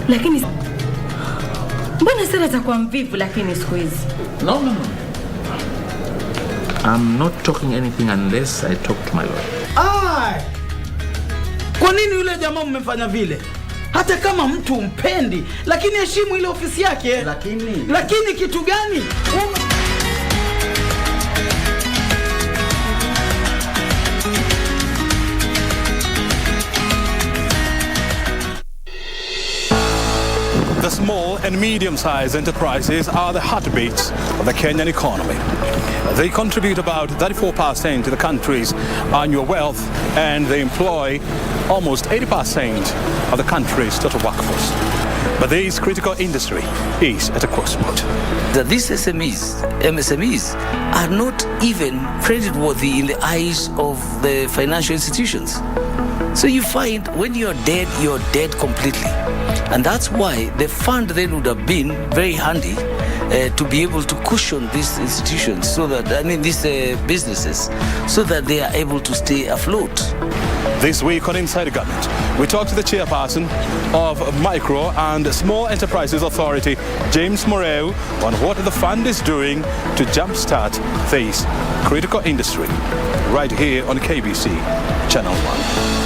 Lakini mbona sasa atakuwa mvivu lakini siku hizi? No. I'm not talking anything unless I talk to my lawyer. Kwa nini yule jamaa mmefanya vile? Hata kama mtu umpendi, lakini heshimu ile ofisi yake. Lakini kitu gani? The small and medium-sized enterprises are the heartbeats of the Kenyan economy. They contribute about 34% to the country's annual wealth, and they employ almost 80% of the country's total workforce. But this critical industry is at a crossroad. These MSMEs are not even creditworthy in the eyes of the financial institutions. So you find when you're dead completely. And that's why the fund then would have been very handy to be able to cushion these institutions, so that, these businesses, so that they are able to stay afloat. This week on Inside the Government, we talk to the chairperson of Micro and Small Enterprises Authority, James Moreu, on what the fund is doing to jumpstart this critical industry, right here on KBC Channel 1.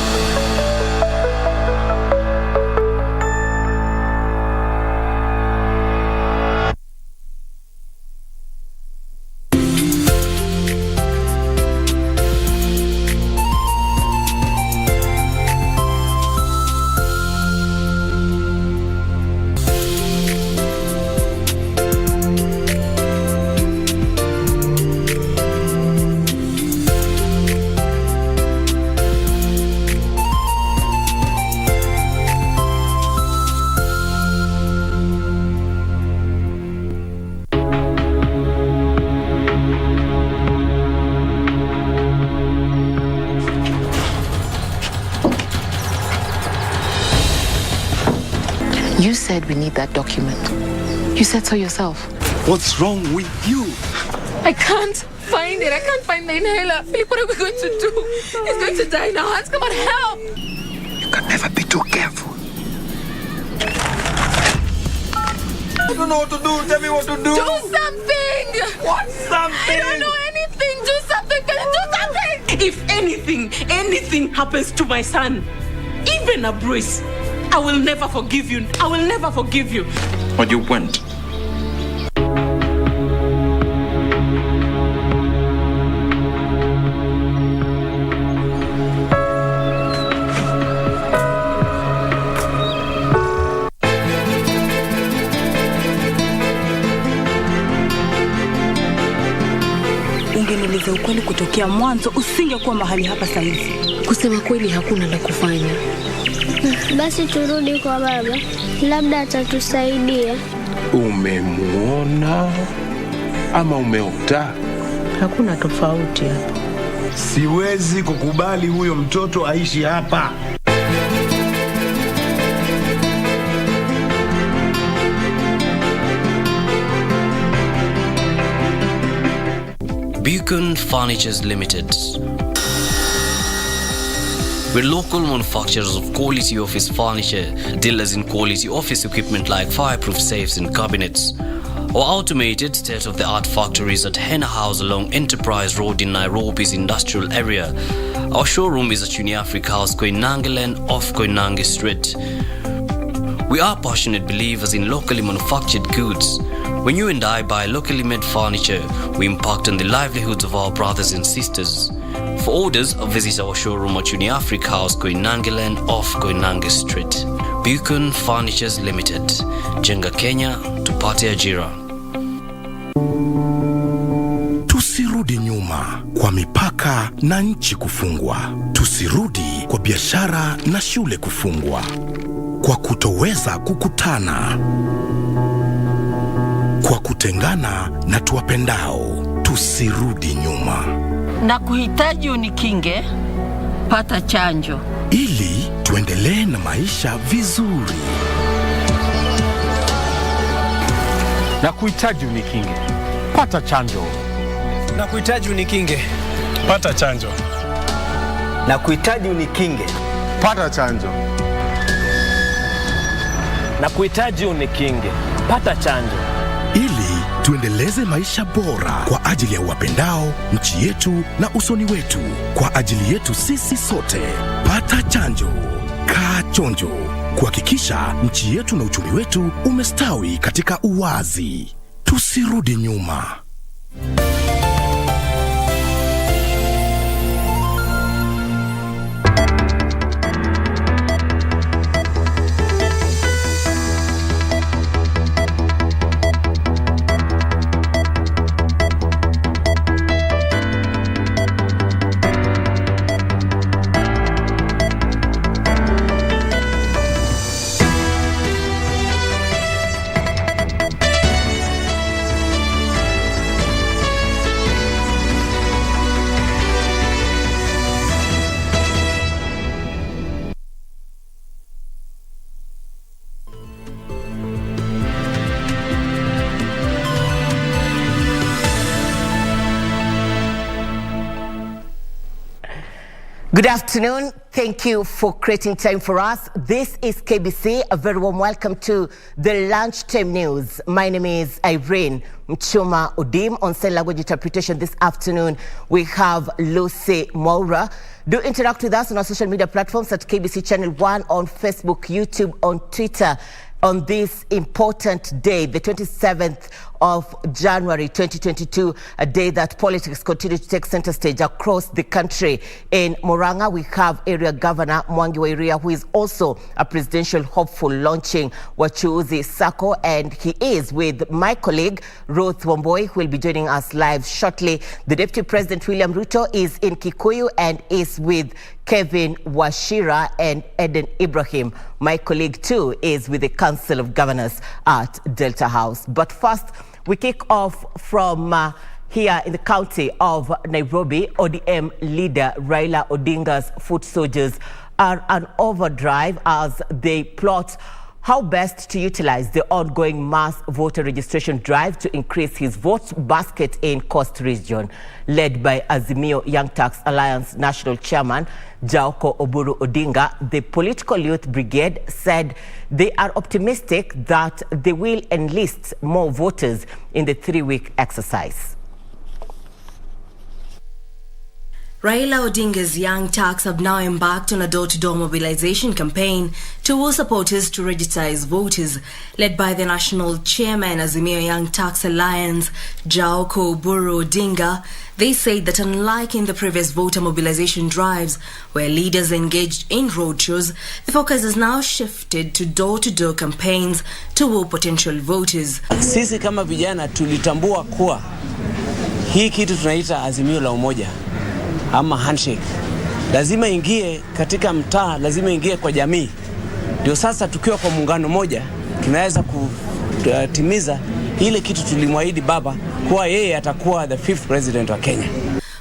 You said we need that document. You said so yourself. What's wrong with you? I can't find it. I can't find the inhaler. Philip, what are we going to do? He's going to die now. Hans, come on, help! You can never be too careful. I don't know what to do. Tell me what to do. Do something! What something? I don't know anything. Do something. Can you do something? If anything happens to my son, even a bruise, I will never forgive you. I will never forgive you. But you went. Ungenieleza ukweli kutokea mwanzo, usingekuwa mahali hapa sasa hivi. Kusema kweli hakuna la kufanya. Basi turudi kwa baba. Labda atatusaidia. Umemuona ama umeota? Hakuna tofauti hapa. Siwezi kukubali huyo mtoto aishi hapa. Beacon Furnitures Limited. We're local manufacturers of quality office furniture, dealers in quality office equipment like fireproof safes and cabinets. Our automated state-of-the-art factories at Henna House along Enterprise Road in Nairobi's industrial area. Our showroom is at Uniafric House, Koinange Lane off Koinange Street. We are passionate believers in locally manufactured goods. When you and I buy locally made furniture, we impact on the livelihoods of our brothers and sisters. For orders, visit our showroom at Uniafric House, Koinange Lane off Koinange Street. Beacon Furnitures Limited. Jenga Kenya, tupate ajira. Tusirudi nyuma kwa mipaka na nchi kufungwa. Tusirudi kwa biashara na shule kufungwa. Kwa kutoweza kukutana. Kwa kutengana na tuwapendao. Tusirudi nyuma. Na kuhitaji unikinge, pata chanjo. Ili tuendelee na maisha vizuri. Na kuhitaji unikinge, pata chanjo. Na kuhitaji unikinge, pata chanjo. Na kuhitaji unikinge, pata chanjo. na kuhitaji unikinge. Pata chanjo ili tuendeleze maisha bora kwa ajili ya uwapendao, nchi yetu na usoni wetu, kwa ajili yetu sisi sote. Pata chanjo. Kaa chonjo, kuhakikisha nchi yetu na uchumi wetu umestawi katika uwazi. Tusirudi nyuma. Good afternoon. Thank you for creating time for us. This is KBC. A very warm welcome to the Lunchtime News. My name is Irene. Muchuma Odim. On sign language interpretation this afternoon, we have Lucy Moura. Do interact with us on our social media platforms at KBC Channel 1 on Facebook, YouTube, on Twitter. On this important day, the 27th of January 2022, a day that politics continue to take center stage across the country. In Murang'a, we have Area Governor Mwangi wa Iria, who is also a presidential hopeful, launching Wachuuzi Sacco, and he is with my colleague Ruth Wamboi, who will be joining us live shortly. The Deputy President William Ruto is in Kikuyu and is with Kevin Washira and Eden Ibrahim. My colleague too is with the Council of Governors at Delta House. But first, we kick off from here in the county of Nairobi. ODM leader Raila Odinga's foot soldiers are on overdrive as they plot how best to utilize the ongoing mass voter registration drive to increase his vote basket in Coast Region. Led by Azimio Young Turks Alliance National Chairman Jaoko Oburu Odinga, the political youth brigade said they are optimistic that they will enlist more voters in the 3-week exercise. Raila Odinga's Young Turks have now embarked on a door-to-door mobilization campaign to woo supporters to register as voters. Led by the national chairman Azimio Young Turks Alliance, Jaoko Oburu Odinga, they said that unlike in the previous voter mobilization drives, where leaders engaged in roadshows, the focus has now shifted to door-to-door campaigns to woo potential voters. Sisi kama vijana tulitambua kuwa hii kitu tunaita Azimio la Umoja ama handshake lazima ingie katika mtaa, lazima ingie kwa jamii. Ndio sasa tukiwa kwa muungano moja tunaweza kutimiza ile kitu tulimwahidi baba kuwa yeye atakuwa the 5th president wa Kenya.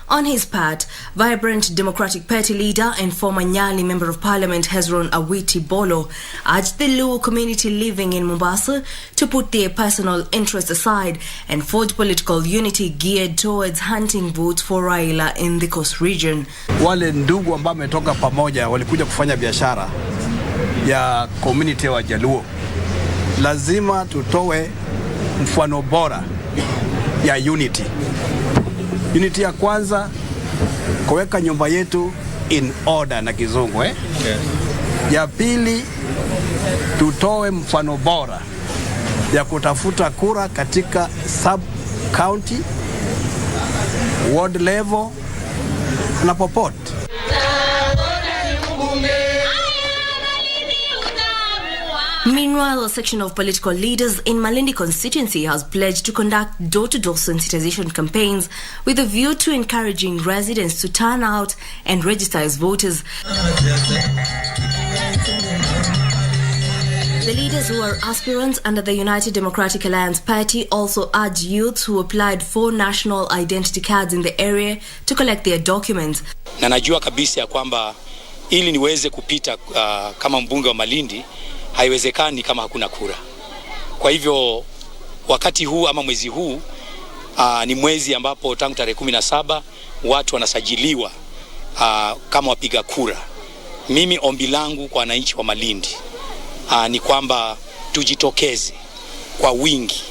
On his part, vibrant Democratic Party leader and former Nyali Member of Parliament Hezron Awiti Bolo urged the Luo community living in Mombasa to put their personal interests aside and forge political unity geared towards hunting votes for Raila in the Coast Region. Wale ndugu ambao wametoka pamoja walikuja kufanya biashara ya community wa Jaluo. Lazima tutoe mfano bora ya unity. Unity ya kwanza, kuweka nyumba yetu in order na kizungu Ya pili, tutoe mfano bora ya kutafuta kura katika sub county, ward level na popote. Meanwhile, a section of political leaders in Malindi constituency has pledged to conduct door-to-door sensitization campaigns with a view to encouraging residents to turn out and register as voters. The leaders who are aspirants under the United Democratic Alliance Party also urge youths who applied for national identity cards in the area to collect their documents. Na najua kabisa ya kwamba ili niweze kupita kama mbunge wa Malindi haiwezekani kama hakuna kura. Kwa hivyo wakati huu ama mwezi huu ni mwezi ambapo tangu tarehe 17 watu wanasajiliwa kama wapiga kura. Mimi ombi langu kwa wananchi wa Malindi ni kwamba tujitokeze kwa wingi,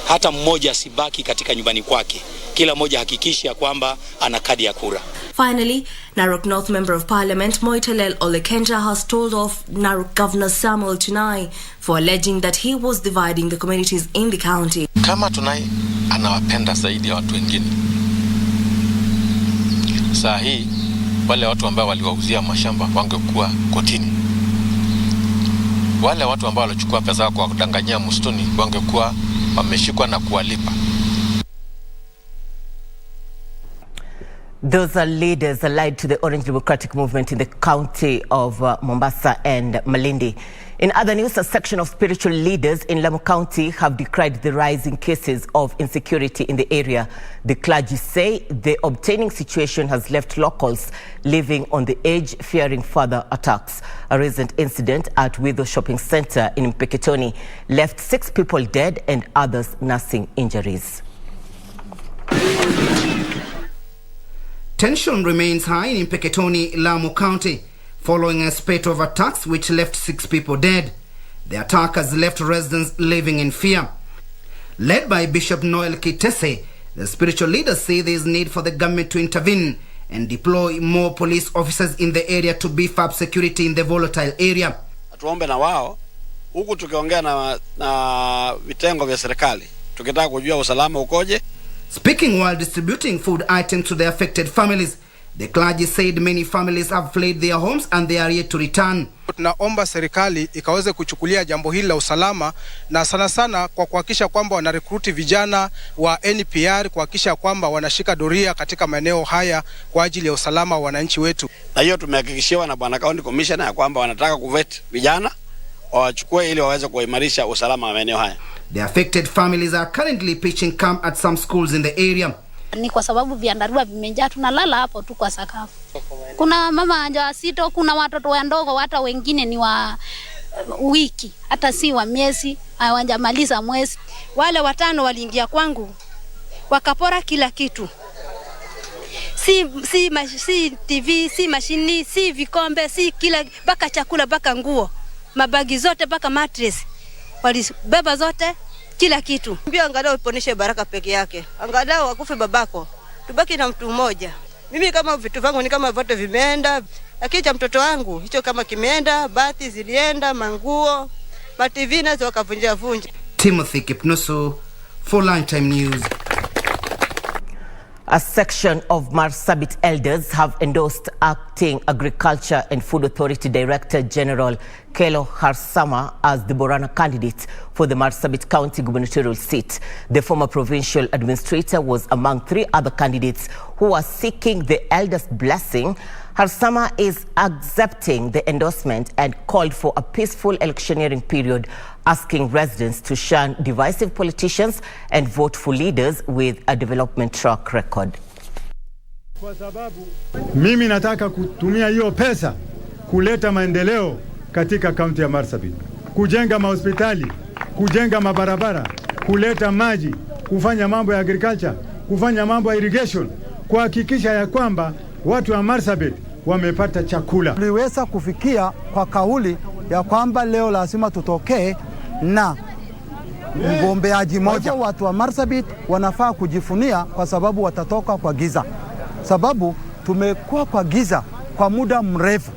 hata mmoja asibaki katika nyumbani kwake, kila mmoja hakikisha ya kwamba ana kadi ya kura. Finally, Narok North Member of Parliament Moitalel Olekenja has told off Narok Governor Samuel Tunai for alleging that he was dividing the communities in the county. Kama Tunai anawapenda zaidi ya watu wengine, saa hii wale watu ambao waliwauzia mashamba wangekuwa kotini. Wale watu ambao walichukua pesa kwa kudanganyia msituni wangekuwa wameshikwa na kuwalipa. Those are leaders allied to the Orange Democratic Movement in the county of Mombasa and Malindi. In other news, a section of spiritual leaders in Lamu County have decried the rising cases of insecurity in the area. The clergy say the obtaining situation has left locals living on the edge, fearing further attacks. A recent incident at Wido Shopping Center in Mpeketoni left 6 people dead and others nursing injuries. Tension remains high in Mpeketoni, Lamu County, following a spate of attacks which left 6 people dead. The attackers left residents living in fear. Led by Bishop Noel Kitese, the spiritual leaders say there is need for the government to intervene and deploy more police officers in the area to beef up security in the volatile area. Tuombe na wao, huku tukiongea na vitengo vya serikali, tukitaka kujua usalama ukoje. Speaking while distributing food items to the affected families, the clergy said many families have fled their homes and they are yet to return. Tunaomba serikali ikaweze kuchukulia jambo hili la usalama na sana sana kwa kuhakikisha kwamba wanarekruti vijana wa NPR, kuhakikisha kwamba wanashika doria katika maeneo haya kwa ajili ya usalama wa wananchi wetu. Na hiyo tumehakikishiwa na Bwana County Commissioner ya kwamba wanataka kuvet vijana wachukue ili waweze kuimarisha usalama wa maeneo haya. The affected families are currently pitching camp at some schools in the area. Ni kwa sababu vyandarua vimejaa, tunalala hapo tu kwa sakafu. Kuna mama wajawazito, kuna watoto wadogo, hata wengine ni wa wiki, hata si wa miezi, hawajamaliza mwezi. Wale 5 waliingia kwangu wakapora kila kitu. Si TV, si mashini, si vikombe, si kila, baka chakula, baka nguo, mabagi zote, baka mattress. Walibeba zote, kila kitu. Mbia angalau uponeshe Baraka peke yake. Angalau akufe babako. Tubaki na mtu mmoja. Mimi kama vitu vangu ni kama vote vimeenda. Lakini cha mtoto wangu, hicho kama kimeenda, bati zilienda, manguo, TV nazo wakavunja vunja. Timothy Kipnusu for Lunchtime News. A section of Marsabit elders have endorsed Acting Agriculture and Food Authority Director General Kelo Harsama as the Borana candidate for the Marsabit County gubernatorial seat. The former provincial administrator was among 3 other candidates who are seeking the elders' blessing. Harsama is accepting the endorsement and called for a peaceful electioneering period, asking residents to shun divisive politicians and vote for leaders with a development track record. Kwa sababu mimi nataka kutumia hiyo pesa kuleta maendeleo katika kaunti ya Marsabit, kujenga mahospitali, kujenga mabarabara, kuleta maji, kufanya mambo ya agriculture, kufanya mambo ya irrigation, kuhakikisha ya kwamba watu wa Marsabit wamepata chakula. Tuliweza kufikia kwa kauli ya kwamba leo lazima tutokee na mgombeaji moja. Watu wa Marsabit wanafaa kujifunia kwa sababu watatoka kwa giza. Sababu tumekuwa kwa giza kwa muda mrefu.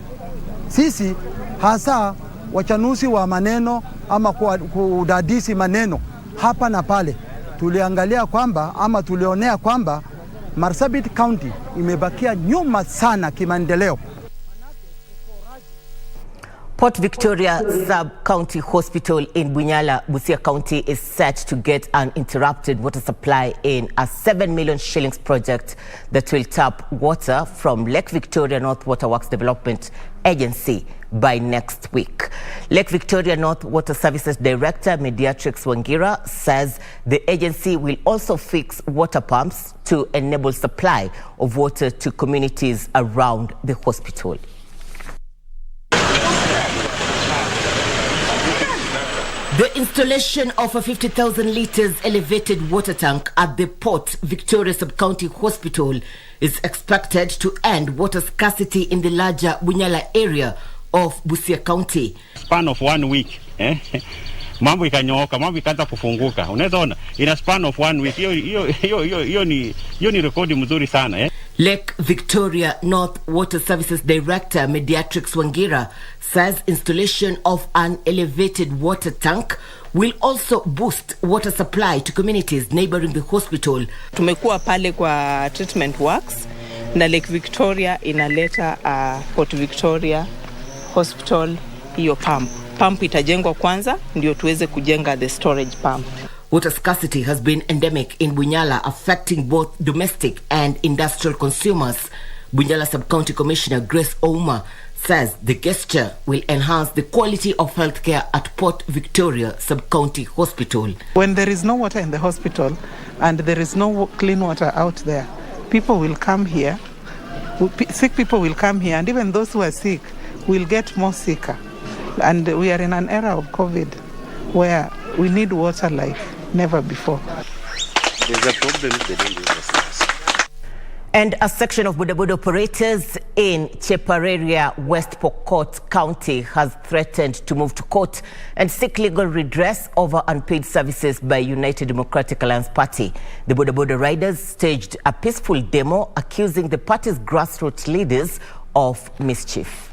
Sisi hasa wachanuzi wa maneno ama kudadisi maneno hapa na pale, tuliangalia kwamba ama tulionea kwamba Marsabit County imebakia nyuma sana kimaendeleo. Port Victoria Sub-County Hospital in Bunyala, Busia County is set to get uninterrupted water supply in a 7 million shillings project that will tap water from Lake Victoria North Water Works Development Agency by next week. Lake Victoria North Water Services Director Mediatrix Wangira says the agency will also fix water pumps to enable supply of water to communities around the hospital. The installation of a 50,000 litres elevated water tank at the Port Victoria Sub-County Hospital is expected to end water scarcity in the larger Bunyala area of Busia County. Span of 1 week, mambo ikanyooka, mambo ikaanza kufunguka. Unaweza ona in a span of 1 week. Hiyo ni rekodi mzuri sana Lake Victoria North Water Services Director Mediatrix Wangira says installation of an elevated water tank will also boost water supply to communities neighboring the hospital. Tumekuwa pale kwa treatment works na Lake Victoria inaleta Port Victoria Hospital hiyo pump itajengwa kwanza ndio tuweze kujenga the storage pump. Water scarcity has been endemic in Bunyala, affecting both domestic and industrial consumers. Bunyala Sub-County Commissioner Grace Ouma says the gesture will enhance the quality of healthcare at Port Victoria Sub-County Hospital. When there is no water in the hospital and there is no clean water out there, people will come here, sick people will come here, and even those who are sick will get more sicker. And we are in an era of COVID where we need water like never before. There's a problem with the dangerous. And a section of bodaboda operators in Chepareria, West Pokot County has threatened to move to court and seek legal redress over unpaid services by United Democratic Alliance Party. The bodaboda riders staged a peaceful demo accusing the party's grassroots leaders of mischief.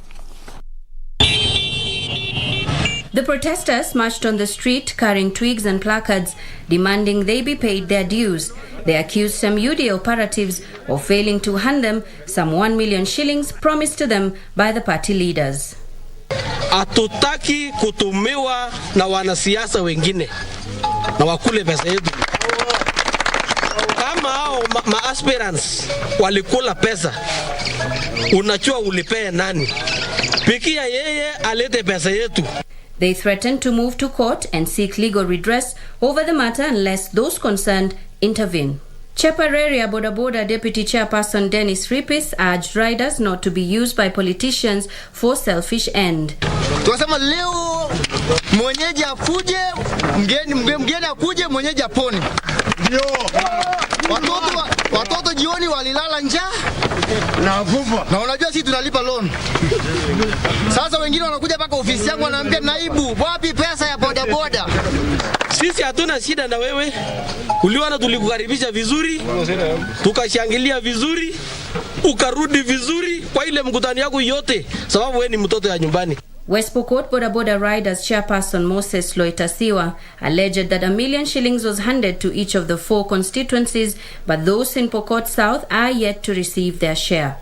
The protesters marched on the street carrying twigs and placards demanding they be paid their dues. They accused some UDA operatives of failing to hand them some 1 million shillings promised to them by the party leaders. Hatutaki kutumiwa na wanasiasa wengine na wakule pesa yetu. Kama hao aspirants walikula pesa, unachua ulipee nani? Pikia yeye alete pesa yetu. They threatened to move to court and seek legal redress over the matter unless those concerned intervene. Chepareria Bodaboda Deputy Chairperson Dennis Ripis urged riders not to be used by politicians for selfish end. Tunasema leo mwenyeji akuje, mgeni akuje, mwenyeji apone. Ndio. Watoto jioni walilala njaa na vuva. Na unajua sisi tunalipa loan. Sasa wengine wanakuja paka ofisi yangu wanaambia naibu, wapi pesa ya bodaboda? Sisi hatuna shida na wewe. Uliona tulikukaribisha vizuri, tukashangilia vizuri, ukarudi vizuri kwa ile mkutano yako yote sababu wewe ni mtoto ya nyumbani. West Pokot Bodaboda Riders Chairperson Moses Loitasiwa alleged that 1 million shillings was handed to each of the 4 constituencies, but those in Pokot South are yet to receive their share.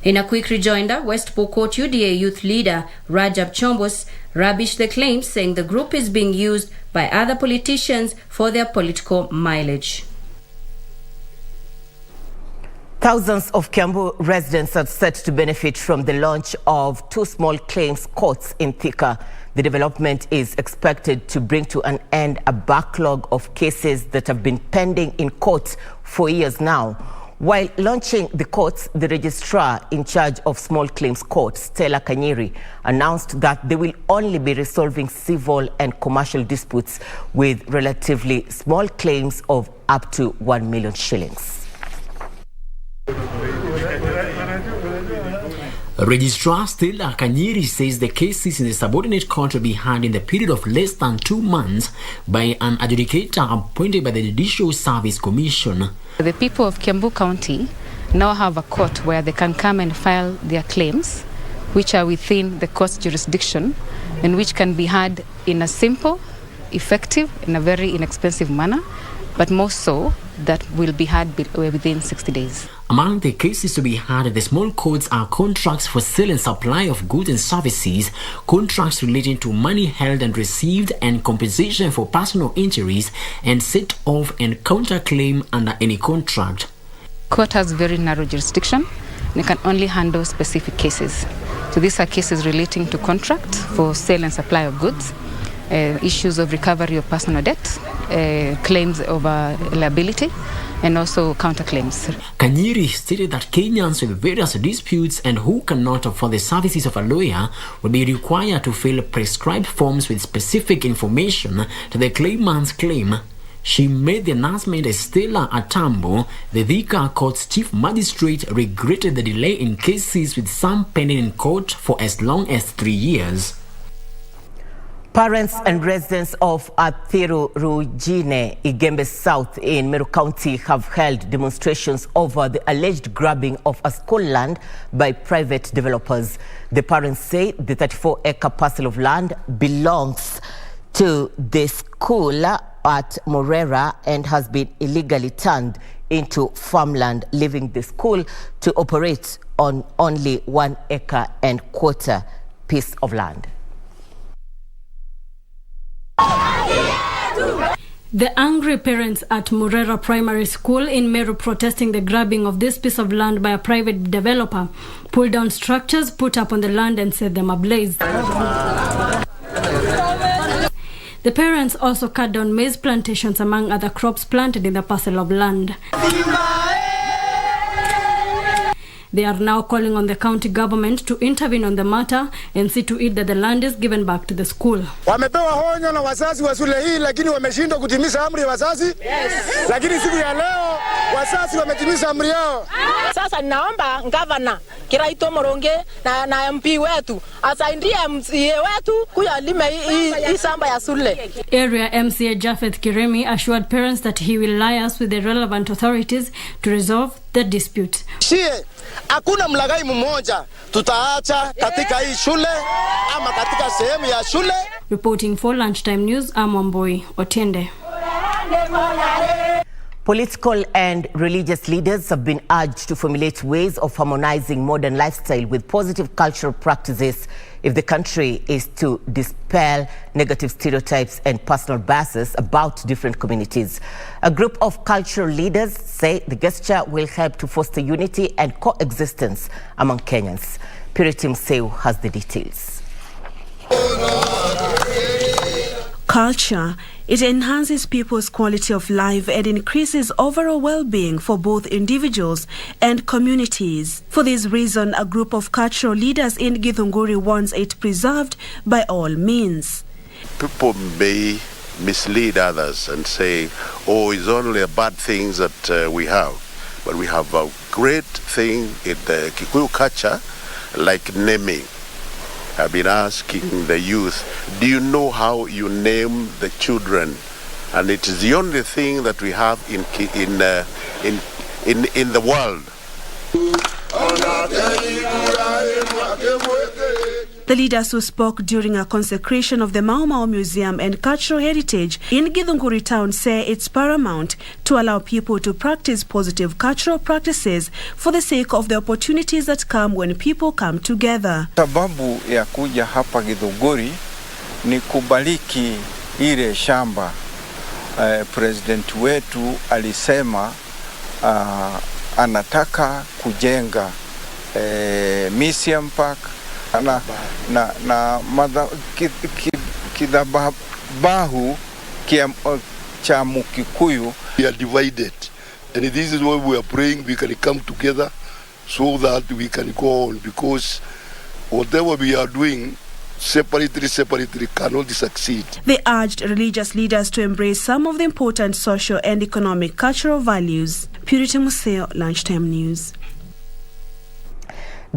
In a quick rejoinder, West Pokot UDA youth leader Rajab Chombos rubbished the claims, saying the group is being used by other politicians for their political mileage. Thousands of Kiambu residents are set to benefit from the launch of 2 small claims courts in Thika. The development is expected to bring to an end a backlog of cases that have been pending in court for years now. While launching the courts, the registrar in charge of small claims court, Stella Kanyiri, announced that they will only be resolving civil and commercial disputes with relatively small claims of up to 1 million shillings. Registrar Stella Kanyiri says the cases in the subordinate court will be heard in the period of less than 2 months by an adjudicator appointed by the Judicial Service Commission. The people of Kiambu County now have a court where they can come and file their claims, which are within the court's jurisdiction and which can be heard in a simple, effective, and a very inexpensive manner, but more so that will be heard within 60 days. Among the cases to be heard at the small courts are contracts for sale and supply of goods and services, contracts relating to money held and received, and compensation for personal injuries, and set-off and counterclaim under any contract. Court has very narrow jurisdiction and can only handle specific cases. So these are cases relating to contract for sale and supply of goods, issues of recovery of personal debt, claims of liability, and also counterclaims. Kanyiri stated that Kenyans with various disputes and who cannot afford the services of a lawyer will be required to fill prescribed forms with specific information to the claimant's claim. She made the announcement as Stella Atambo, the Thika Court's chief magistrate, regretted the delay in cases with some pending in court for as long as 3 years. Parents and residents of Athiru Rujine, Igembe South in Meru County have held demonstrations over the alleged grabbing of a school land by private developers. The parents say the 34-acre parcel of land belongs to the school at Morera and has been illegally turned into farmland, leaving the school to operate on only 1 acre and quarter piece of land. The angry parents at Morera Primary School in Meru protesting the grabbing of this piece of land by a private developer pulled down structures put up on the land and set them ablaze. The parents also cut down maize plantations among other crops planted in the parcel of land. They are now calling on the county government to intervene on the matter and see to it that the land is given back to the school. Wamepewa honyo na wazazi wa shule hii, lakini wameshindwa kutimiza amri ya wazazi. Lakini siku ya leo wazazi wametimiza amri yao. Sasa ninaomba governor Kiraito Moronge na MP wetu asaidie MCA wetu kuyalima hii shamba ya shule. Area MCA Jafeth Kiremi assured parents that he will liaise with the relevant authorities to resolve the dispute. Hakuna mlagai mmoja tutaacha katika hii shule ama katika sehemu ya shule. Reporting for Lunchtime News, I'm Wamboi Otiende. Political and religious leaders have been urged to formulate ways of harmonizing modern lifestyle with positive cultural practices if the country is to dispel negative stereotypes and personal biases about different communities. A group of cultural leaders say the gesture will help to foster unity and coexistence among Kenyans. Purity Mseu has the details. Culture, it enhances people's quality of life and increases overall well-being for both individuals and communities. For this reason, a group of cultural leaders in Githunguri wants it preserved by all means. People may mislead others and say, oh, it's only bad things that we have. But we have a great thing in the Kikuyu culture, like naming. I've been asking the youth, do you know how you name the children? And it is the only thing that we have in the world. The leaders who spoke during a consecration of the Mau Mau Museum and Cultural Heritage in Githunguri town say it's paramount to allow people to practice positive cultural practices for the sake of the opportunities that come when people come together. Sababu ya kuja hapa Githunguri ni kubariki ile shamba. President wetu alisema anataka kujenga museum park na kidhabahu cha Mukikuyu. We are divided, and this is why we are praying we can come together so that we can go on, because whatever we are doing separately cannot succeed. They urged religious leaders to embrace some of the important social and economic cultural values. Purity Museo, Lunchtime News.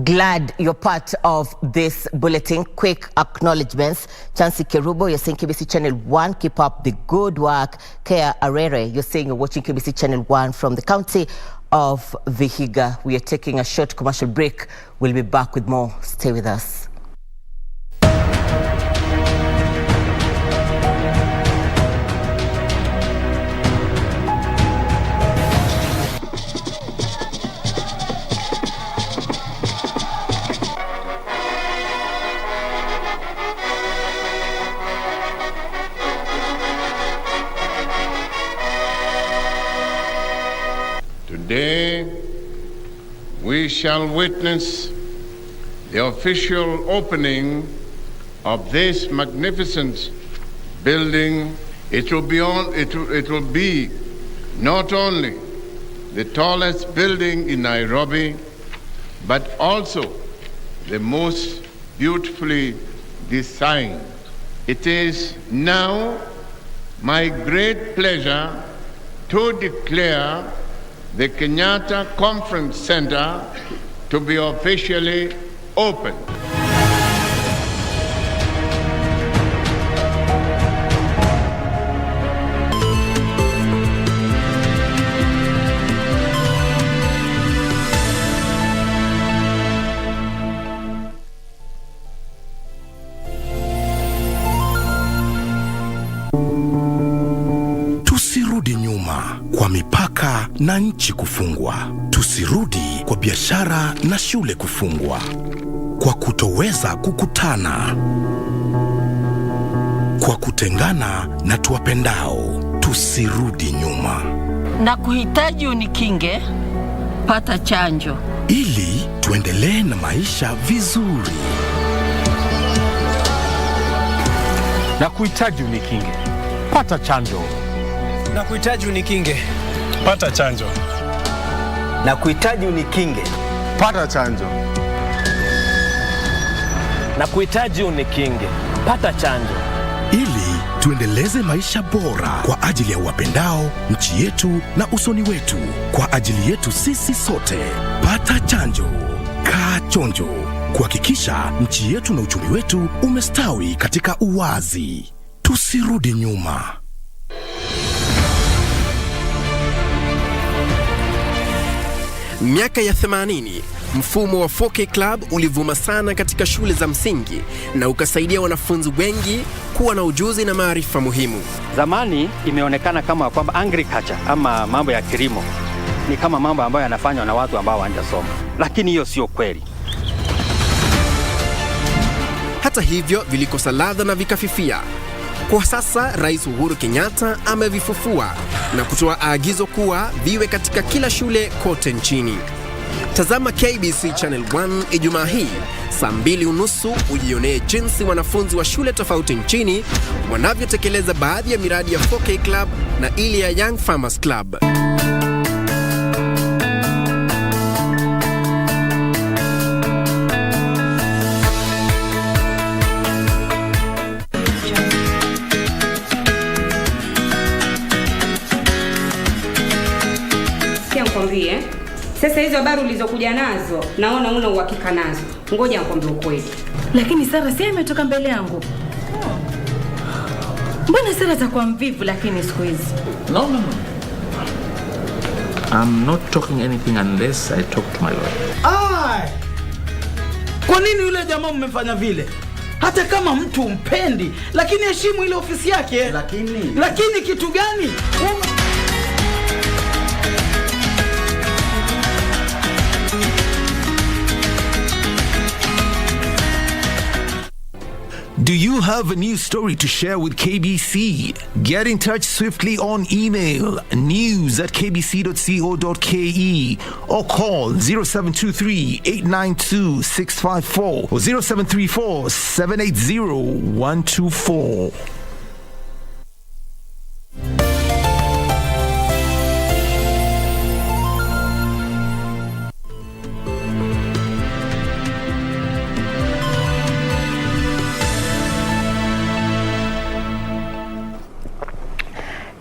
Glad you're part of this bulletin. Quick acknowledgements. Chancy Kerubo, you're saying KBC Channel 1, keep up the good work. Kea Arere, you're saying you're watching KBC Channel 1 from the county of Vihiga. We are taking a short commercial break. We'll be back with more. Stay with us. Today, we shall witness the official opening of this magnificent building. It will be not only the tallest building in Nairobi, but also the most beautifully designed. It is now my great pleasure to declare the Kenyatta Conference Center to be officially open. Tusirudi nyuma kwa mipaka na nchi kufungwa. Tusirudi kwa biashara na shule kufungwa. Kwa kutoweza kukutana. Kwa kutengana na tuwapendao. Tusirudi nyuma. Na kuhitaji unikinge, pata chanjo. Ili tuendelee na maisha vizuri. Na kuhitaji unikinge, pata chanjo. Na kuhitaji unikinge, pata chanjo. Na kuhitaji unikinge, pata chanjo. Na kuhitaji unikinge, pata chanjo. Ili tuendeleze maisha bora kwa ajili ya wapendao, nchi yetu na usoni wetu, kwa ajili yetu sisi sote. Pata chanjo. Kaa chonjo. Kuhakikisha nchi yetu na uchumi wetu umestawi katika uwazi. Tusirudi nyuma. Miaka ya 80, mfumo wa 4K Club ulivuma sana katika shule za msingi na ukasaidia wanafunzi wengi kuwa na ujuzi na maarifa muhimu. Zamani imeonekana kama kwamba agriculture ama mambo ya kilimo ni kama mambo ambayo yanafanywa na watu ambao hawajasoma, lakini hiyo sio kweli. Hata hivyo vilikosa ladha na vikafifia. Kwa sasa Rais Uhuru Kenyatta amevifufua na kutoa agizo kuwa viwe katika kila shule kote nchini. Tazama KBC Channel 1 Ijumaa hii saa 2:30 ujionee jinsi wanafunzi wa shule tofauti nchini wanavyotekeleza baadhi ya miradi ya 4K Club na ile ya Young Farmers Club. Sasa hizo habari ulizokuja nazo naona una uhakika nazo. Ngoja nikwambie ukweli. Lakini Sara si ametoka mbele yangu. Mbona Sara atakuwa mvivu lakini siku hizi? No. I'm not talking anything unless I talk to my lawyer. Kwa nini yule jamaa mmefanya vile? Hata kama mtu umpendi, lakini heshimu ile ofisi yake. Lakini kitu gani? Do you have a news story to share with KBC? Get in touch swiftly on email news@kbc.co.ke or call 0723-892-654 or 0734-780-124.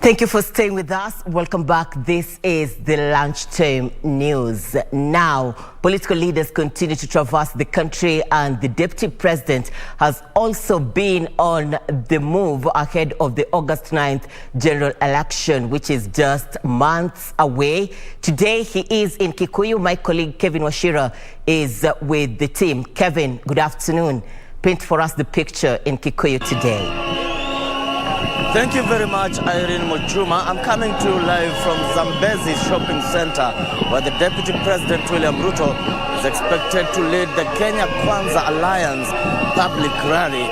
Thank you for staying with us. Welcome back. This is the Lunchtime News. Now, political leaders continue to traverse the country, and the Deputy President has also been on the move ahead of the August 9th general election, which is just months away. Today, he is in Kikuyu. My colleague Kevin Washira is with the team. Kevin, good afternoon. Paint for us the picture in Kikuyu today. Thank you very much, Irene Muchuma. I'm coming to you live from Zambezi Shopping Center, where the Deputy President William Ruto is expected to lead the Kenya Kwanza Alliance public rally.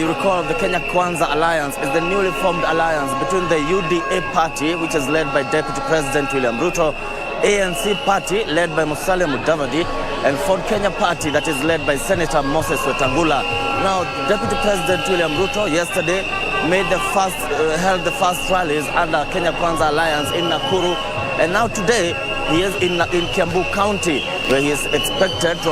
You recall the Kenya Kwanza Alliance is the newly formed alliance between the UDA party, which is led by Deputy President William Ruto, ANC party led by Musalia Mudavadi, and Ford Kenya party that is led by Senator Moses Wetangula. Now, Deputy President William Ruto yesterday held the first rallies under Kenya Kwanza Alliance in Nakuru, and now today he is in Kiambu County, where he is expected to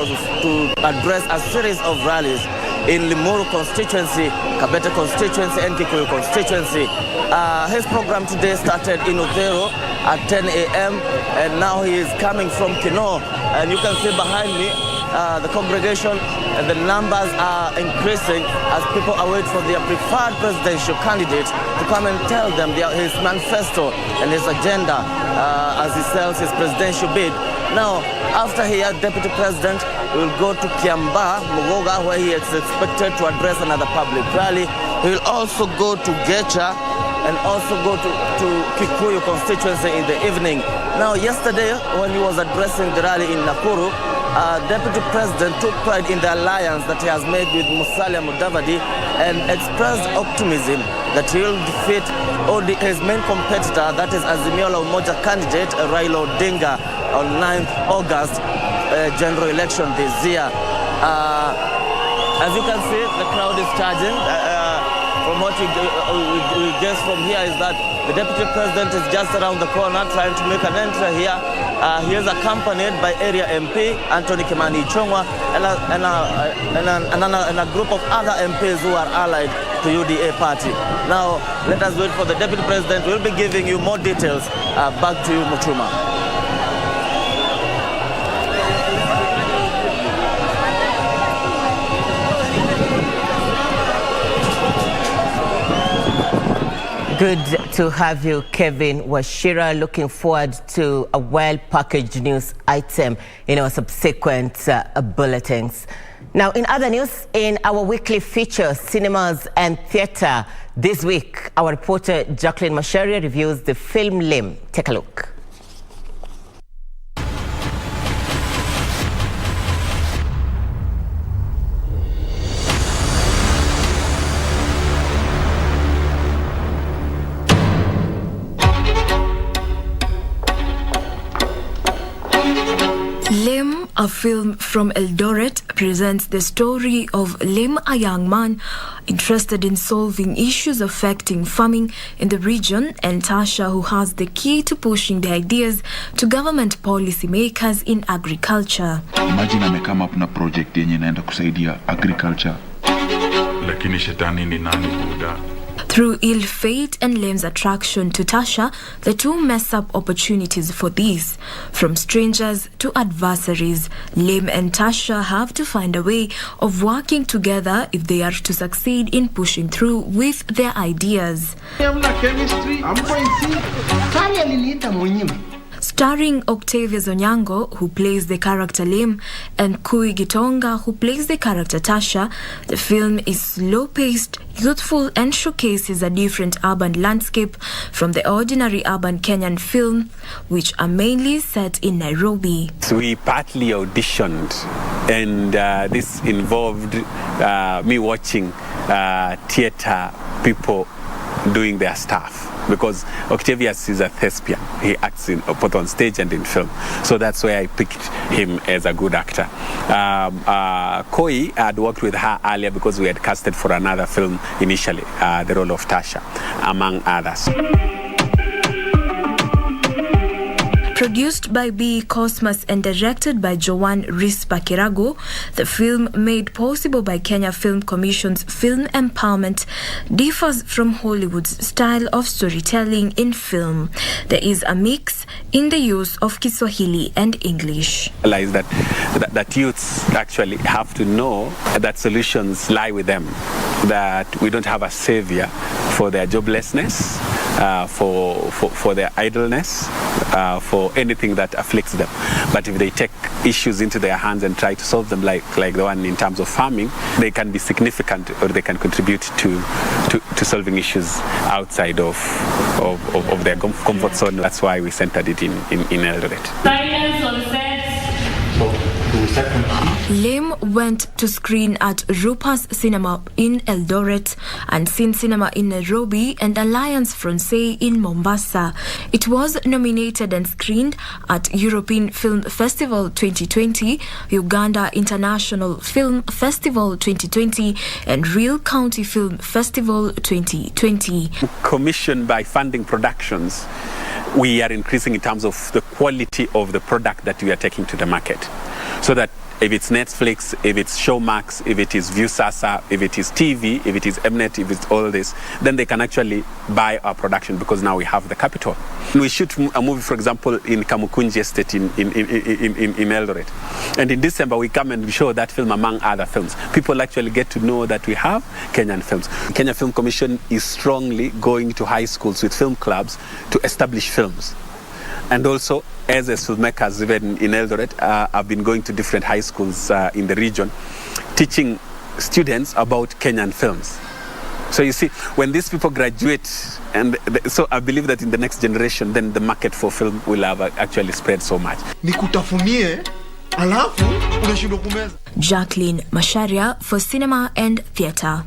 address a series of rallies in Limuru constituency, Kabete constituency, and Kikuyu constituency. His program today started in Uthero at 10 a.m. and now he is coming from Kino, and you can see behind me the congregation and the numbers are increasing as people await for their preferred presidential candidate to come and tell them his manifesto and his agenda as he sells his presidential bid. Now, after here, Deputy President will go to Kiamba, Mugoga, where he is expected to address another public rally. He will also go to Gecha and also go to Kikuyu constituency in the evening. Now, yesterday, when he was addressing the rally in Nakuru, Deputy President took pride in the alliance that he has made with Musalia Mudavadi and expressed optimism that he will defeat his main competitor, that is Azimio la Umoja candidate Raila Odinga, on 9th August general election this year. As you can see, the crowd is charging. From what we guess from here is that the Deputy President is just around the corner trying to make an entry here. He is accompanied by area MP Anthony Kimani Ichung'wah and a group of other MPs who are allied to UDA party. Now, let us wait for the Deputy President. We'll be giving you more details. Back to you, Muchuma. Good to have you, Kevin Washira. Looking forward to a well-packaged news item in our subsequent bulletins. Now, in other news, in our weekly feature, Cinemas and Theatre, this week, our reporter Jacqueline Masharia reviews the film Limb. Take a look. Lim, a film from Eldoret, presents the story of Lim, a young man interested in solving issues affecting farming in the region, and Tasha, who has the key to pushing the ideas to government policy makers in agriculture. Imagine amekama up na project yenye inaenda kusaidia agriculture. Lakini shetani ni nani buda? Through ill fate and Lim's attraction to Tasha, the two mess up opportunities for these. From strangers to adversaries, Lim and Tasha have to find a way of working together if they are to succeed in pushing through with their ideas. Starring Octavia Zonyango, who plays the character Lim, and Kui Gitonga, who plays the character Tasha, the film is slow-paced, youthful, and showcases a different urban landscape from the ordinary urban Kenyan film, which are mainly set in Nairobi. So we partly auditioned, and this involved me watching theatre people doing their stuff. Because Octavius is a thespian. He acts both on stage and in film. So that's why I picked him as a good actor. Koi had worked with her earlier because we had casted for another film initially, the role of Tasha, among others. Produced by B. Cosmas and directed by Joan Rispa Kirago, the film, made possible by Kenya Film Commission's Film Empowerment, differs from Hollywood's style of storytelling in film. There is a mix in the use of Kiswahili and English. Realize that youths actually have to know that solutions lie with them, that we don't have a savior for their joblessness, for their idleness, for anything that afflicts them. But if they take issues into their hands and try to solve them, like the one in terms of farming, they can be significant, or they can contribute to solving issues outside of their comfort zone. That's why we centered it in Eldoret. Silence on set. Lim went to screen at Rupa's Cinema in Eldoret and Sin Cinema in Nairobi and Alliance Francais in Mombasa. It was nominated and screened at European Film Festival 2020, Uganda International Film Festival 2020, and Real County Film Festival 2020. Commissioned by Funding Productions, we are increasing in terms of the quality of the product that we are taking to the market. So that if it's Netflix, if it's Showmax, if it is Viusasa, if it is TV, if it is Mnet, if it's all this, then they can actually buy our production because now we have the capital. We shoot a movie, for example, in Kamukunji Estate in Eldoret. And in December, we come and we show that film among other films. People actually get to know that we have Kenyan films. Kenya Film Commission is strongly going to high schools with film clubs to establish films. And also, as filmmakers, even in Eldoret, I've been going to different high schools in the region, teaching students about Kenyan films. So you see, when these people graduate, so I believe that in the next generation, then the market for film will have actually spread so much. Nikutafunie, alafu unashindwa kumeza. Jacqueline Masharia for Cinema and Theatre.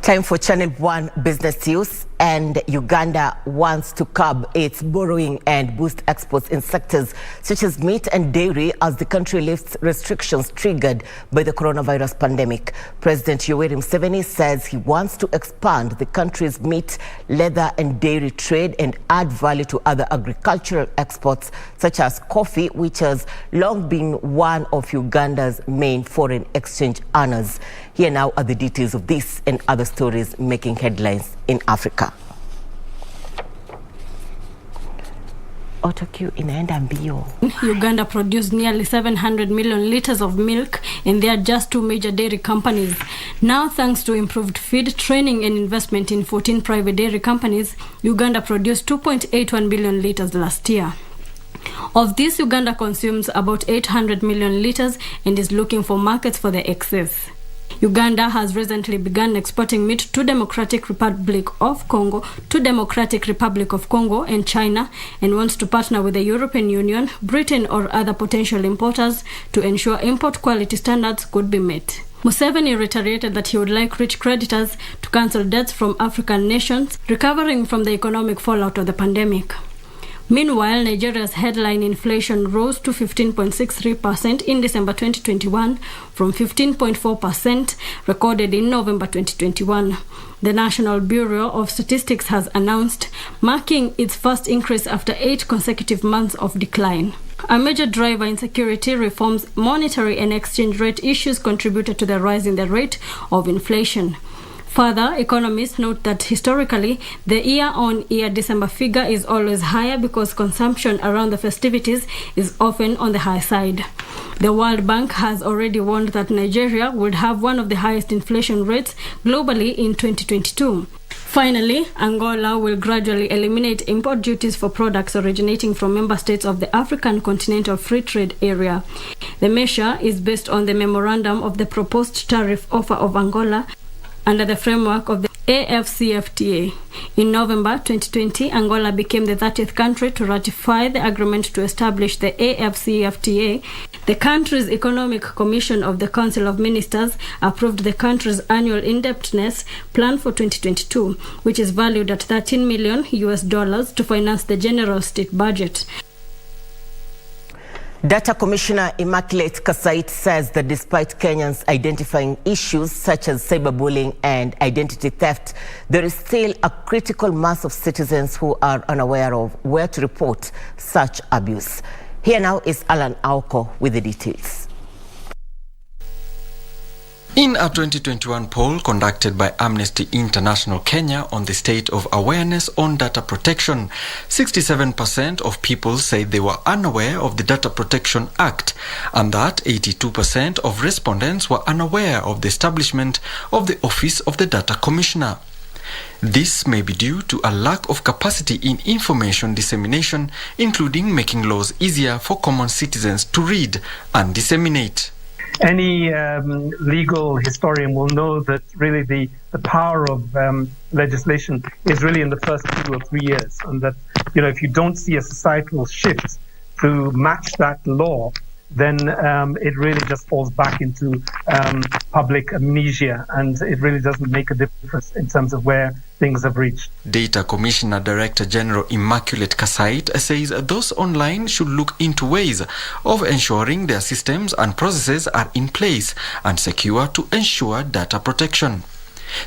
Time for Channel 1 Business News. And Uganda wants to curb its borrowing and boost exports in sectors such as meat and dairy as the country lifts restrictions triggered by the coronavirus pandemic. President Yoweri Museveni says he wants to expand the country's meat, leather and dairy trade and add value to other agricultural exports such as coffee, which has long been one of Uganda's main foreign exchange earners. Here now are the details of this and other stories making headlines in Africa. Autocue inaenda mbio. Uganda produced nearly 700 million liters of milk, and there are just two major dairy companies. Now, thanks to improved feed, training and investment in 14 private dairy companies, Uganda produced 2.81 billion liters last year. Of this, Uganda consumes about 800 million liters and is looking for markets for the excess. Uganda has recently begun exporting meat to Democratic Republic of Congo, and China, and wants to partner with the European Union, Britain or other potential importers to ensure import quality standards could be met. Museveni reiterated that he would like rich creditors to cancel debts from African nations recovering from the economic fallout of the pandemic. Meanwhile, Nigeria's headline inflation rose to 15.63% in December 2021 from 15.4% recorded in November 2021. The National Bureau of Statistics has announced, marking its first increase after 8 consecutive months of decline. A major driver in security reforms, monetary and exchange rate issues contributed to the rise in the rate of inflation. Further, economists note that historically, the year-on-year December figure is always higher because consumption around the festivities is often on the high side. The World Bank has already warned that Nigeria would have one of the highest inflation rates globally in 2022. Finally, Angola will gradually eliminate import duties for products originating from member states of the African Continental Free Trade Area. The measure is based on the memorandum of the proposed tariff offer of Angola under the framework of the AfCFTA. In November 2020, Angola became the 30th country to ratify the agreement to establish the AfCFTA. The country's Economic Commission of the Council of Ministers approved the country's annual indebtedness plan for 2022, which is valued at $13 million to finance the general state budget. Data Commissioner Immaculate Kasait says that despite Kenyans identifying issues such as cyberbullying and identity theft, there is still a critical mass of citizens who are unaware of where to report such abuse. Here now is Alan Aoko with the details. In a 2021 poll conducted by Amnesty International Kenya on the state of awareness on data protection, 67% of people said they were unaware of the Data Protection Act, and that 82% of respondents were unaware of the establishment of the Office of the Data Commissioner. This may be due to a lack of capacity in information dissemination, including making laws easier for common citizens to read and disseminate. Any legal historian will know that really the power of legislation is really in the first 2 or 3 years, and that, you know, if you don't see a societal shift to match that law, then it really just falls back into public amnesia, and it really doesn't make a difference in terms of where things have reached. Data Commissioner Director General Immaculate Kasait says those online should look into ways of ensuring their systems and processes are in place and secure to ensure data protection.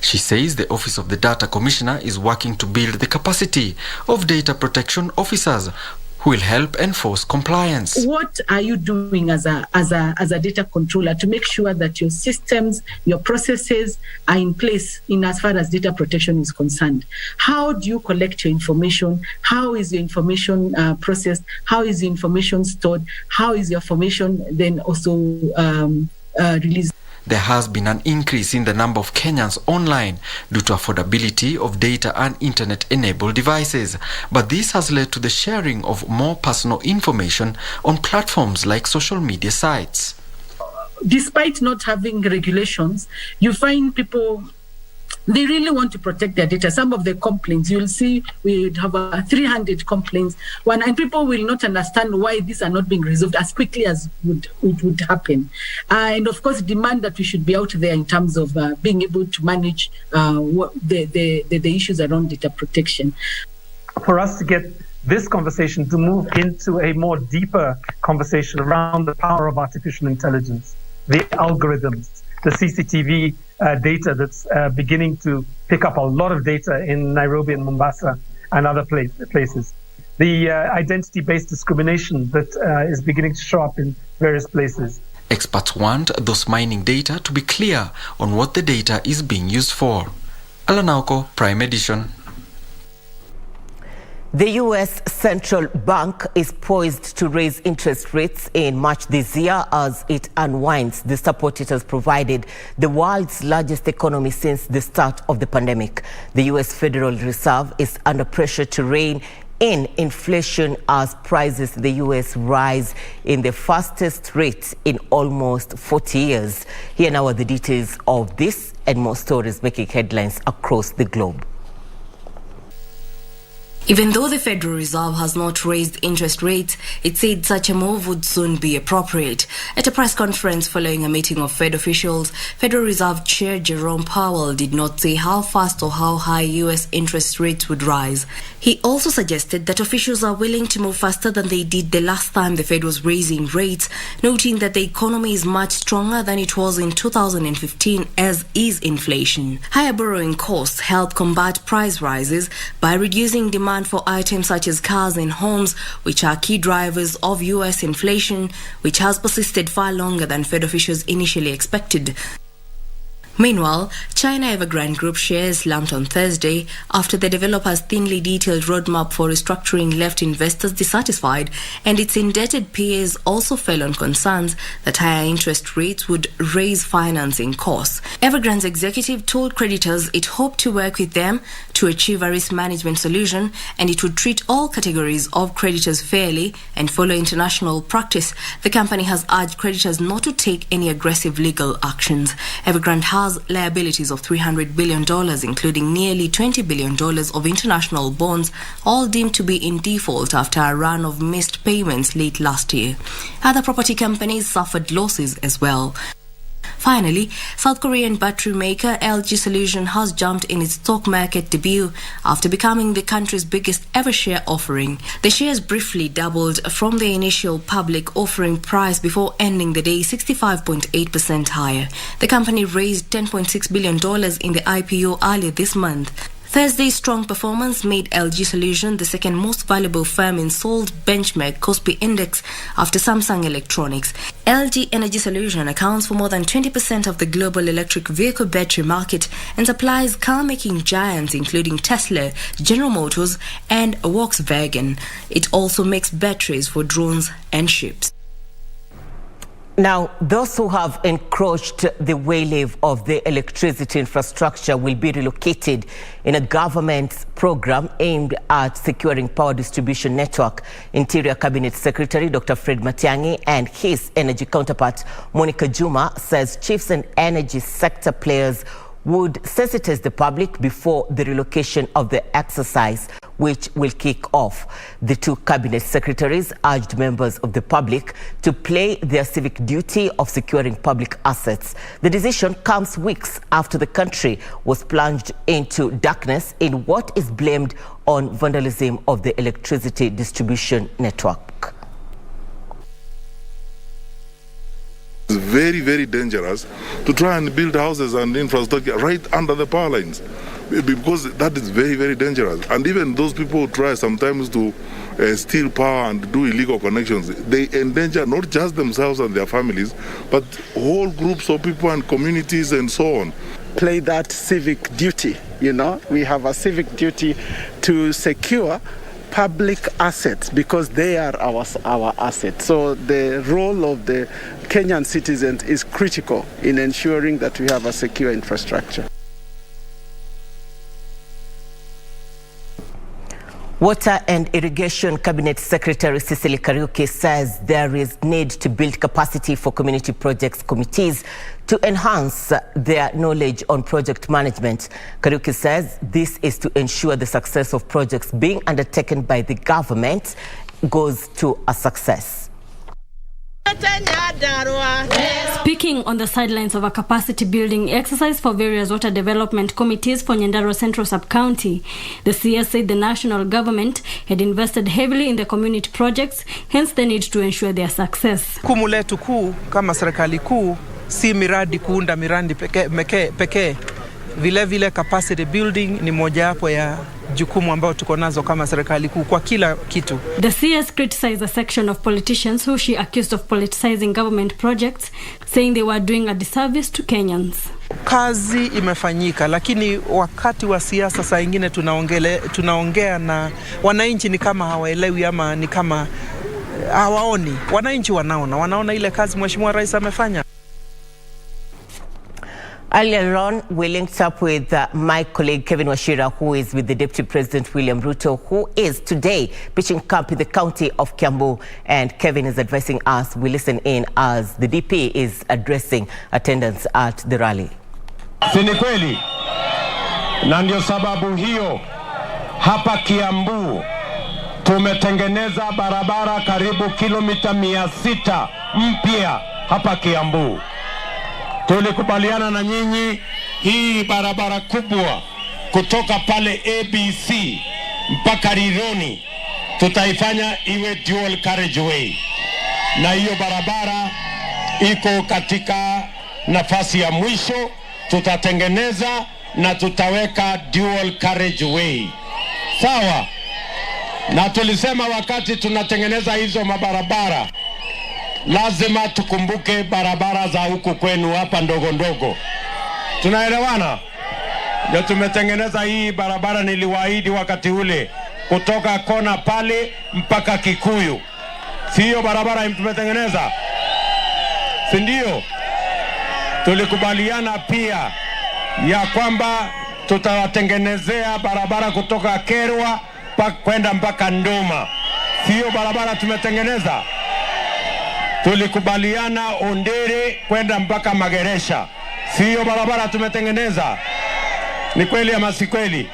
She says the Office of the Data Commissioner is working to build the capacity of data protection officers who will help enforce compliance. What are you doing as a data controller to make sure that your systems, your processes are in place in as far as data protection is concerned? How do you collect your information? How is your information processed? How is the information stored? How is your information then also released? There has been an increase in the number of Kenyans online due to affordability of data and internet-enabled devices. But this has led to the sharing of more personal information on platforms like social media sites. Despite not having regulations, you find people, they really want to protect their data. Some of the complaints, you'll see we have 300 complaints, and people will not understand why these are not being resolved as quickly as it would happen. And of course, demand that we should be out there in terms of being able to manage the issues around data protection. For us to get this conversation to move into a more deeper conversation around the power of artificial intelligence, the algorithms, the CCTV data that's beginning to pick up a lot of data in Nairobi and Mombasa and other places. The identity-based discrimination that is beginning to show up in various places. Experts want those mining data to be clear on what the data is being used for. Alanauko, Prime Edition. The U.S. Central Bank is poised to raise interest rates in March this year as it unwinds the support it has provided the world's largest economy since the start of the pandemic. The U.S. Federal Reserve is under pressure to rein in inflation as prices in the U.S. rise in the fastest rate in almost 40 years. Here now are the details of this and more stories making headlines across the globe. Even though the Federal Reserve has not raised interest rates, it said such a move would soon be appropriate. At a press conference following a meeting of Fed officials, Federal Reserve Chair Jerome Powell did not say how fast or how high U.S. interest rates would rise. He also suggested that officials are willing to move faster than they did the last time the Fed was raising rates, noting that the economy is much stronger than it was in 2015, as is inflation. Higher borrowing costs help combat price rises by reducing demand for items such as cars and homes, which are key drivers of U.S. inflation, which has persisted far longer than Fed officials initially expected. Meanwhile, China Evergrande Group shares slumped on Thursday after the developer's thinly detailed roadmap for restructuring left investors dissatisfied, and its indebted peers also fell on concerns that higher interest rates would raise financing costs. Evergrande's executive told creditors it hoped to work with them to achieve a risk management solution, and it would treat all categories of creditors fairly and follow international practice. The company has urged creditors not to take any aggressive legal actions. Evergrande has liabilities of $300 billion, including nearly $20 billion of international bonds, all deemed to be in default after a run of missed payments late last year. Other property companies suffered losses as well. Finally, South Korean battery maker LG Solution has jumped in its stock market debut after becoming the country's biggest ever share offering. The shares briefly doubled from the initial public offering price before ending the day 65.8% higher. The company raised $10.6 billion in the IPO earlier this month. Thursday's strong performance made LG Solution the second most valuable firm in Seoul's benchmark Kospi Index after Samsung Electronics. LG Energy Solution accounts for more than 20% of the global electric vehicle battery market and supplies car-making giants including Tesla, General Motors and Volkswagen. It also makes batteries for drones and ships. Now, those who have encroached the wayleave of the electricity infrastructure will be relocated in a government program aimed at securing power distribution network. Interior Cabinet Secretary Dr. Fred Matiang'i and his energy counterpart Monica Juma says chiefs and energy sector players would sensitize the public before the relocation of the exercise, which will kick off. The two cabinet secretaries urged members of the public to play their civic duty of securing public assets. The decision comes weeks after the country was plunged into darkness in what is blamed on vandalism of the electricity distribution network. It's very, very dangerous to try and build houses and infrastructure right under the power lines, because that is very, very dangerous. And even those people who try sometimes to steal power and do illegal connections, they endanger not just themselves and their families, but whole groups of people and communities and so on. Play that civic duty, you know. We have a civic duty to secure public assets because they are our assets. So the role of the Kenyan citizens is critical in ensuring that we have a secure infrastructure. Water and Irrigation Cabinet Secretary Cecily Kariuki says there is need to build capacity for community projects committees to enhance their knowledge on project management. Kariuki says this is to ensure the success of projects being undertaken by the government goes to a success. Speaking on the sidelines of a capacity building exercise for various water development committees for Nyandarua Central Sub-County, the CS said the national government had invested heavily in the community projects, hence the need to ensure their success. Jukumu letu kuu kama serikali kuu si miradi kuunda miradi pekee. Vile capacity building ni mojawapo ya jukumu ambao tuko nazo kama serikali kuu kwa kila kitu. The CS criticized a section of politicians who she accused of politicizing government projects, saying they were doing a disservice to Kenyans. Kazi imefanyika, lakini wakati wa siasa saa nyingine tunaongea na wananchi ni kama hawaelewi ama ni kama hawaoni. Wananchi wanaona ile kazi Mheshimiwa Rais amefanya. Earlier on, we linked up with my colleague Kevin Washira, who is with the Deputy President William Ruto, who is today pitching camp in the county of Kiambu. And Kevin is advising us, we listen in as the DP is addressing attendance at the rally. Sini kweli, na ndio sababu hiyo hapa Kiambu tumetengeneza barabara karibu kilomita 600 mpya hapa Kiambu. Tulikubaliana na nyinyi hii barabara kubwa kutoka pale ABC mpaka Rironi tutaifanya iwe dual carriageway. Na hiyo barabara iko katika nafasi ya mwisho, tutatengeneza na tutaweka dual carriageway. Sawa? Na tulisema wakati tunatengeneza hizo mabarabara lazima tukumbuke barabara za huku kwenu hapa ndogo ndogo. Tunaelewana? Ndio tumetengeneza hii barabara niliwaahidi wakati ule kutoka kona pale mpaka Kikuyu. Sio barabara tumetengeneza? Si ndio? Tulikubaliana pia ya kwamba tutawatengenezea barabara kutoka Kerwa kwenda mpaka Ndoma. Sio barabara tumetengeneza? Tulikubaliana Ondere kwenda mpaka Mageresha. Sio barabara tumetengeneza? Ni kweli ama si kweli?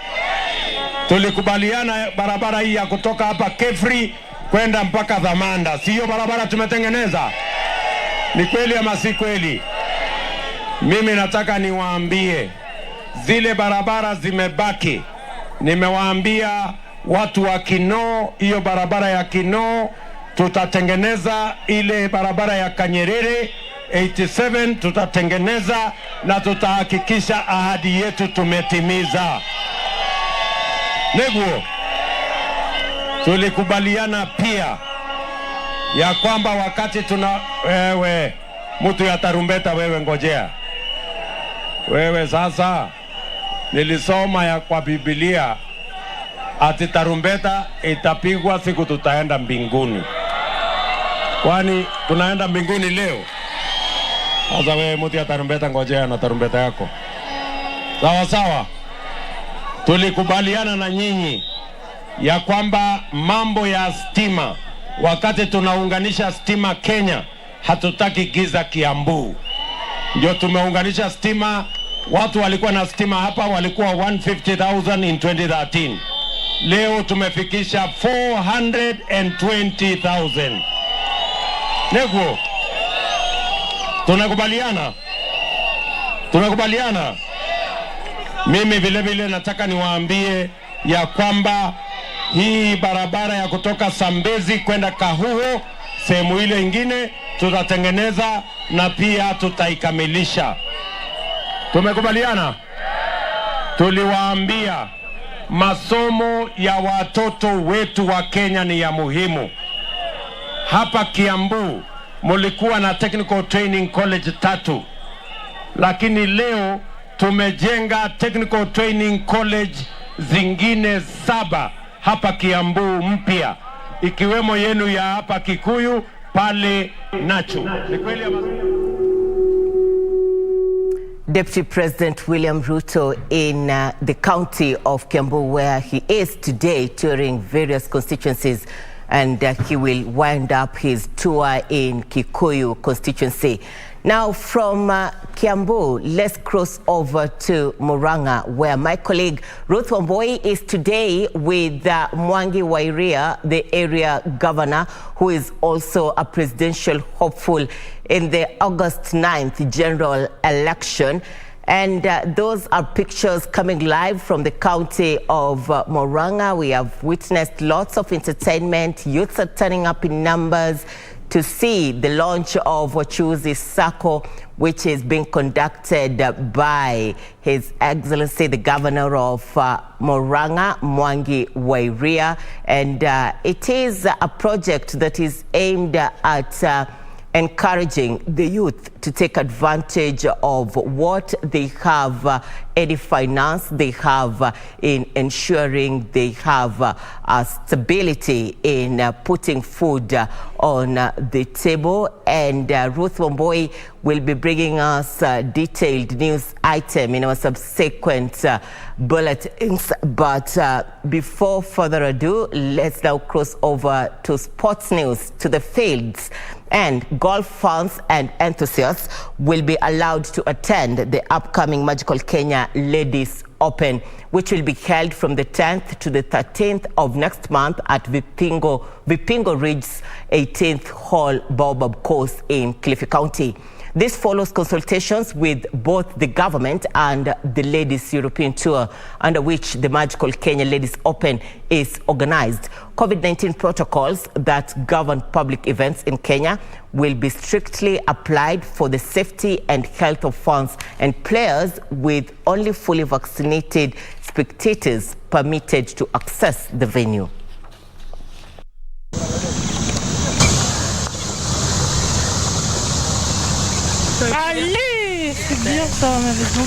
Tulikubaliana barabara hii ya kutoka hapa Kefri kwenda mpaka Dhamanda. Sio barabara tumetengeneza? Ni kweli ama si kweli? Mimi nataka niwaambie zile barabara zimebaki. Nimewaambia watu wa Kinoo, hiyo barabara ya Kinoo tutatengeneza, ile barabara ya Kanyerere 87 tutatengeneza na tutahakikisha ahadi yetu tumetimiza. Neguo, tulikubaliana pia ya kwamba wakati wewe mtu ya tarumbeta, wewe ngojea. Wewe sasa nilisoma ya kwa Biblia ati tarumbeta itapigwa siku tutaenda mbinguni. Kwani tunaenda mbinguni leo? Sasa wewe mtu ya tarumbeta ngojea na tarumbeta yako. Sawa sawa. Tulikubaliana na nyinyi ya kwamba mambo ya stima, wakati tunaunganisha stima Kenya, hatutaki giza Kiambu. Ndio tumeunganisha stima Watu walikuwa na stima hapa walikuwa 150,000 in 2013. Leo tumefikisha 420,000. Nego, tunakubaliana? Tunakubaliana? Mimi vile vile nataka niwaambie ya kwamba hii barabara ya kutoka Sambezi kwenda Kahuho, sehemu ile ingine tutatengeneza na pia tutaikamilisha. Tumekubaliana? Tuliwaambia masomo ya watoto wetu wa Kenya ni ya muhimu. Hapa Kiambu mulikuwa na Technical Training College 3, lakini leo tumejenga Technical Training College zingine 7 hapa Kiambu mpya, ikiwemo yenu ya hapa Kikuyu pale Nacho. Ni kweli ama? Deputy President William Ruto in the county of Kiambu, where he is today touring various constituencies, and he will wind up his tour in Kikuyu constituency. Now from Kiambu, let's cross over to Murang'a, where my colleague Ruth Wamboi is today with Mwangi wa Iria, the area governor, who is also a presidential hopeful in the August 9th general election. And those are pictures coming live from the county of Murang'a. We have witnessed lots of entertainment. Youths are turning up in numbers to see the launch of Wachuuzi Sacco, which is being conducted by His Excellency, the Governor of Murang'a, Mwangi wa Iria. And it is a project that is aimed at encouraging the youth to take advantage of what they have, any finance they have in ensuring they have stability in putting food on the table. And Ruth Wamboi will be bringing us a detailed news item in our subsequent bulletins. But before further ado, let's now cross over to sports news, to the fields. And golf fans and enthusiasts will be allowed to attend the upcoming Magical Kenya Ladies Open, which will be held from the 10th to the 13th of next month at Vipingo Ridge's 18th Hole Baobab Course in Kilifi County. This follows consultations with both the government and the Ladies European Tour, under which the Magical Kenya Ladies Open is organized. COVID-19 protocols that govern public events in Kenya will be strictly applied for the safety and health of fans and players, with only fully vaccinated spectators permitted to access the venue. Allez, c'est bien ça à ma maison.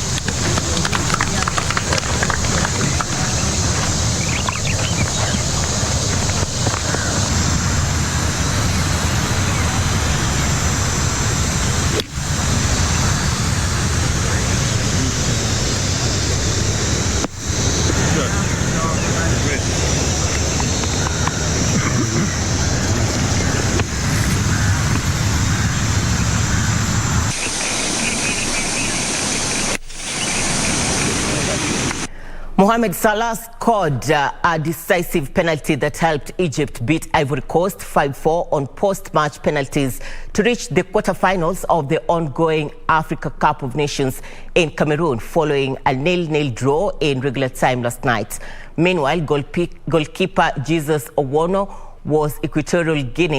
Mohamed Salah scored a decisive penalty that helped Egypt beat Ivory Coast 5-4 on post-match penalties to reach the quarterfinals of the ongoing Africa Cup of Nations in Cameroon, following a 0-0 draw in regular time last night. Meanwhile, goalkeeper Jesus Owono was Equatorial Guinea